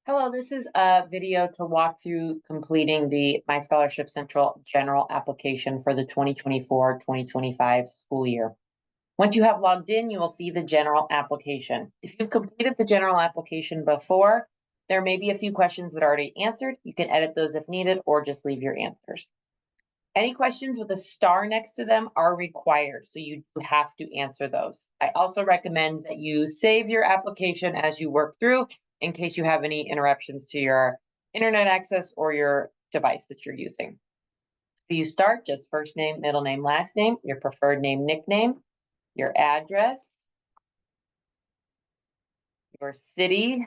Hello, this is a video to walk through completing the My Scholarship Central general application for the 2024-2025 school year. Once you have logged in, you will see the general application. If you've completed the general application before, there may be a few questions that are already answered. You can edit those if needed or just leave your answers. Any questions with a star next to them are required, so you do have to answer those. I also recommend that you save your application as you work through in case you have any interruptions to your internet access or your device that you're using. So you start just first name, middle name, last name, your preferred name, nickname, your address, your city,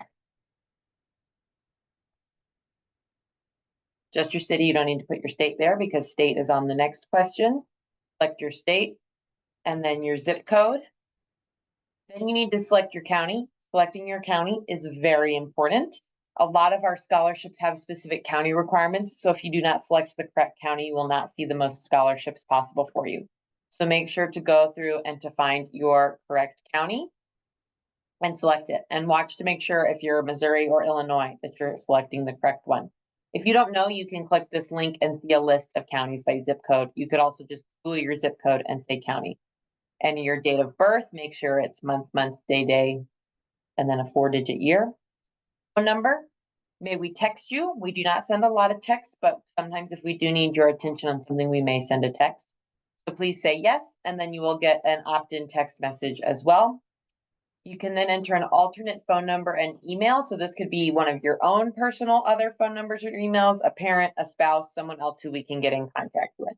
just your city. You don't need to put your state there because state is on the next question. Select your state and then your zip code. Then you need to select your county. Selecting your county is very important. A lot of our scholarships have specific county requirements, so if you do not select the correct county, you will not see the most scholarships possible for you. So make sure to go through and to find your correct county and select it. And watch to make sure if you're Missouri or Illinois that you're selecting the correct one. If you don't know, you can click this link and see a list of counties by zip code. You could also just Google your zip code and say county. And your date of birth, make sure it's month, day, and then a 4-digit year. Phone number, may we text you? We do not send a lot of texts, but sometimes if we do need your attention on something, we may send a text. So please say yes, and then you will get an opt-in text message as well. You can then enter an alternate phone number and email. So this could be one of your own personal other phone numbers or emails, a parent, a spouse, someone else who we can get in contact with.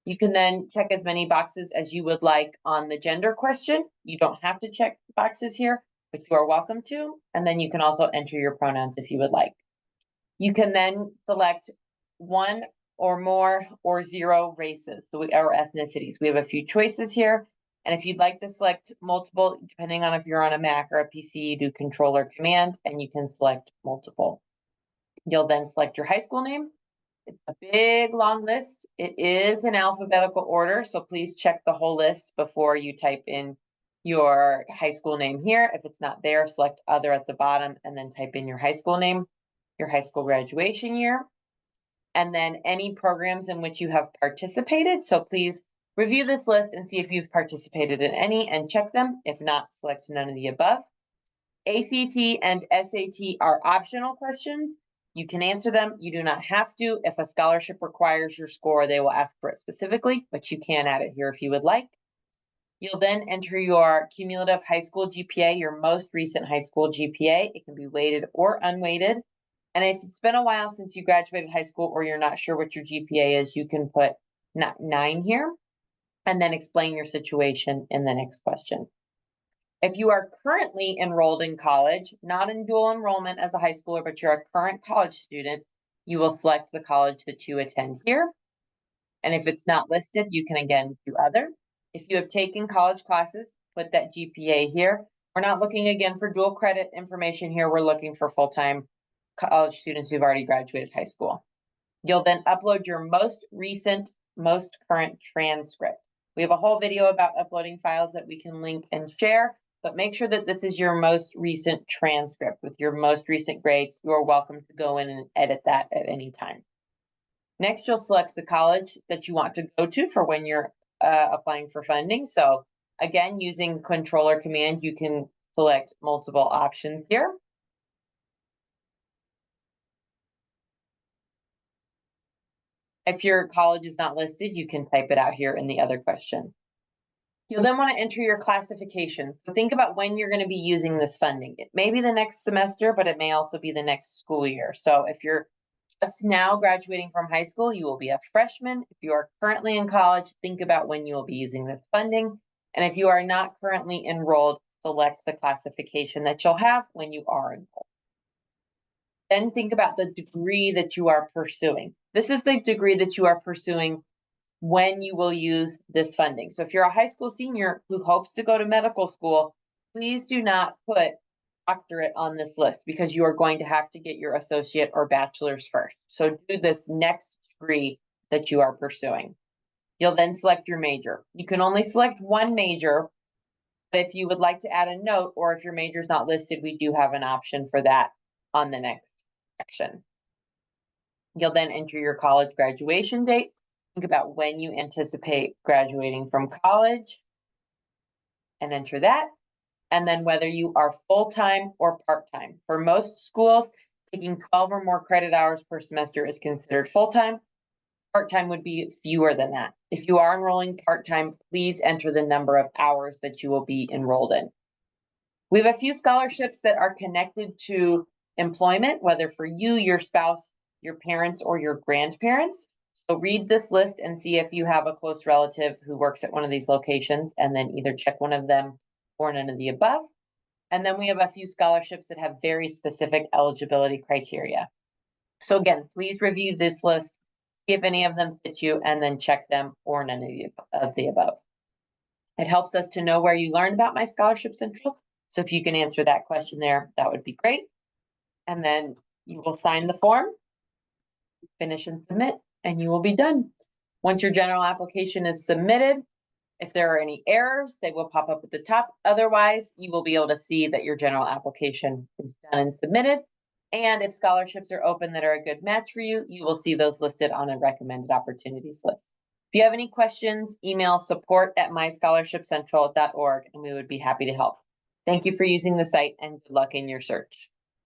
You can then check as many boxes as you would like on the gender question. You don't have to check boxes here, but you are welcome to. And then you can also enter your pronouns if you would like. You can then select one or more or 0 races or ethnicities. We have a few choices here. And if you'd like to select multiple, depending on if you're on a Mac or a PC, you do Control or Command, and you can select multiple. You'll then select your high school name. It's a big, long list. It is in alphabetical order, so please check the whole list before you type in your high school name here. If it's not there, select other at the bottom and then type in your high school name, your high school graduation year, and then any programs in which you have participated. So please review this list and see if you've participated in any and check them. If not, select none of the above. ACT and SAT are optional questions. You can answer them. You do not have to. If a scholarship requires your score, they will ask for it specifically, but you can add it here if you would like. You'll then enter your cumulative high school GPA, your most recent high school GPA. It can be weighted or unweighted. And if it's been a while since you graduated high school or you're not sure what your GPA is, you can put 9 here and then explain your situation in the next question. If you are currently enrolled in college, not in dual enrollment as a high schooler, but you're a current college student, you will select the college that you attend here. And if it's not listed, you can again do other. If you have taken college classes, put that GPA here. We're not looking again for dual credit information here. We're looking for full-time college students who've already graduated high school. You'll then upload your most recent, most current transcript. We have a whole video about uploading files that we can link and share. But make sure that this is your most recent transcript with your most recent grades. You are welcome to go in and edit that at any time. Next, you'll select the college that you want to go to for when you're applying for funding. So again, using Control or Command, you can select multiple options here. If your college is not listed, you can type it out here in the other question. You'll then want to enter your classification. So think about when you're going to be using this funding. It may be the next semester, but it may also be the next school year. So if you're just now graduating from high school, you will be a freshman. If you are currently in college, think about when you will be using this funding. And if you are not currently enrolled, select the classification that you'll have when you are enrolled. Then think about the degree that you are pursuing. This is the degree that you are pursuing when you will use this funding. So if you're a high school senior who hopes to go to medical school, please do not put doctorate on this list because you are going to have to get your associate or bachelor's first. So do this next degree that you are pursuing. You'll then select your major. You can only select one major, but if you would like to add a note or if your major is not listed, we do have an option for that on the next section. You'll then enter your college graduation date. Think about when you anticipate graduating from college and enter that. And then whether you are full-time or part-time. For most schools, taking 12 or more credit hours per semester is considered full-time. Part-time would be fewer than that. If you are enrolling part-time, please enter the number of hours that you will be enrolled in. We have a few scholarships that are connected to employment, whether for you, your spouse, your parents, or your grandparents. So read this list and see if you have a close relative who works at one of these locations, and then either check one of them or none of the above. And then we have a few scholarships that have very specific eligibility criteria. So again, please review this list, see if any of them fit you, and then check them or none of the above. It helps us to know where you learned about My Scholarship Central. So if you can answer that question there, that would be great. And then you will sign the form, finish and submit, and you will be done. Once your general application is submitted, if there are any errors, they will pop up at the top. Otherwise, you will be able to see that your general application is done and submitted. And if scholarships are open that are a good match for you, you will see those listed on a recommended opportunities list. If you have any questions, email support@myscholarshipcentral.org, and we would be happy to help. Thank you for using the site, and good luck in your search.